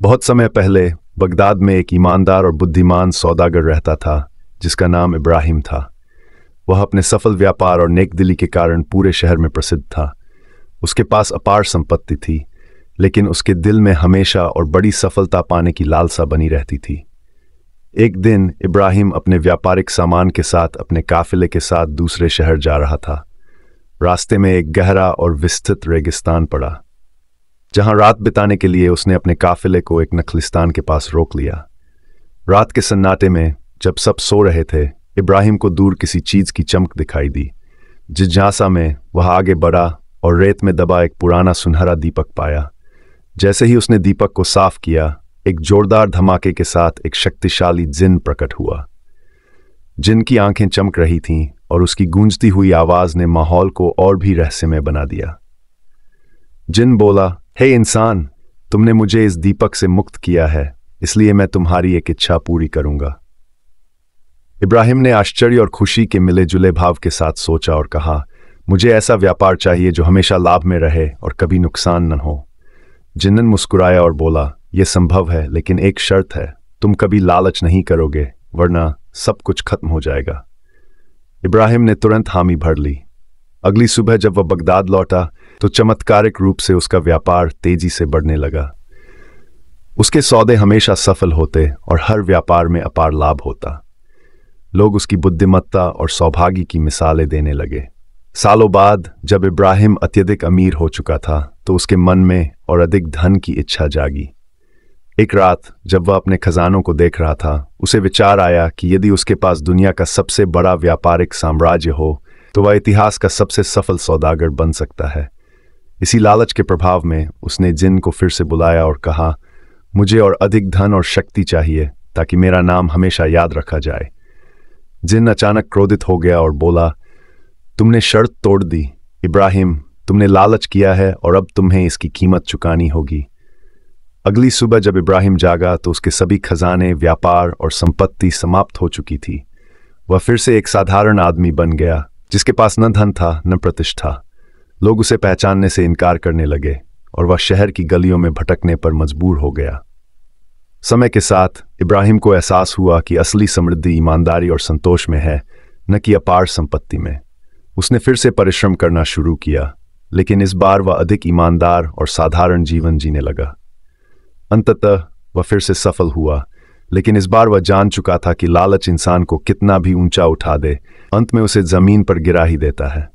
बहुत समय पहले बगदाद में एक ईमानदार और बुद्धिमान सौदागर रहता था जिसका नाम इब्राहिम था। वह अपने सफल व्यापार और नेकदिली के कारण पूरे शहर में प्रसिद्ध था। उसके पास अपार संपत्ति थी, लेकिन उसके दिल में हमेशा और बड़ी सफलता पाने की लालसा बनी रहती थी। एक दिन इब्राहिम अपने व्यापारिक सामान के साथ अपने काफिले के साथ दूसरे शहर जा रहा था। रास्ते में एक गहरा और विस्तृत रेगिस्तान पड़ा, जहां रात बिताने के लिए उसने अपने काफिले को एक नखलिस्तान के पास रोक लिया। रात के सन्नाटे में जब सब सो रहे थे, इब्राहिम को दूर किसी चीज की चमक दिखाई दी। जिज्ञासा में वह आगे बढ़ा और रेत में दबा एक पुराना सुनहरा दीपक पाया। जैसे ही उसने दीपक को साफ किया, एक जोरदार धमाके के साथ एक शक्तिशाली जिन प्रकट हुआ। जिन की आंखें चमक रही थीं और उसकी गूंजती हुई आवाज ने माहौल को और भी रहस्यमय बना दिया। जिन बोला, हे इंसान, तुमने मुझे इस दीपक से मुक्त किया है, इसलिए मैं तुम्हारी एक इच्छा पूरी करूंगा। इब्राहिम ने आश्चर्य और खुशी के मिले जुले भाव के साथ सोचा और कहा, मुझे ऐसा व्यापार चाहिए जो हमेशा लाभ में रहे और कभी नुकसान न हो। जिन्न मुस्कुराया और बोला, यह संभव है, लेकिन एक शर्त है, तुम कभी लालच नहीं करोगे, वरना सब कुछ खत्म हो जाएगा। इब्राहिम ने तुरंत हामी भर ली। अगली सुबह जब वह बगदाद लौटा तो चमत्कारिक रूप से उसका व्यापार तेजी से बढ़ने लगा। उसके सौदे हमेशा सफल होते और हर व्यापार में अपार लाभ होता। लोग उसकी बुद्धिमत्ता और सौभाग्य की मिसालें देने लगे। सालों बाद जब इब्राहिम अत्यधिक अमीर हो चुका था तो उसके मन में और अधिक धन की इच्छा जागी। एक रात जब वह अपने खजानों को देख रहा था, उसे विचार आया कि यदि उसके पास दुनिया का सबसे बड़ा व्यापारिक साम्राज्य हो तो वह इतिहास का सबसे सफल सौदागर बन सकता है। इसी लालच के प्रभाव में उसने जिन को फिर से बुलाया और कहा, मुझे और अधिक धन और शक्ति चाहिए ताकि मेरा नाम हमेशा याद रखा जाए। जिन अचानक क्रोधित हो गया और बोला, तुमने शर्त तोड़ दी इब्राहिम, तुमने लालच किया है और अब तुम्हें इसकी कीमत चुकानी होगी। अगली सुबह जब इब्राहिम जागा तो उसके सभी खजाने, व्यापार और संपत्ति समाप्त हो चुकी थी। वह फिर से एक साधारण आदमी बन गया, जिसके पास न धन था न प्रतिष्ठा। लोग उसे पहचानने से इनकार करने लगे और वह शहर की गलियों में भटकने पर मजबूर हो गया। समय के साथ इब्राहिम को एहसास हुआ कि असली समृद्धि ईमानदारी और संतोष में है, न कि अपार संपत्ति में। उसने फिर से परिश्रम करना शुरू किया, लेकिन इस बार वह अधिक ईमानदार और साधारण जीवन जीने लगा। अंततः वह फिर से सफल हुआ, लेकिन इस बार वह जान चुका था कि लालच इंसान को कितना भी ऊंचा उठा दे, अंत में उसे जमीन पर गिरा ही देता है।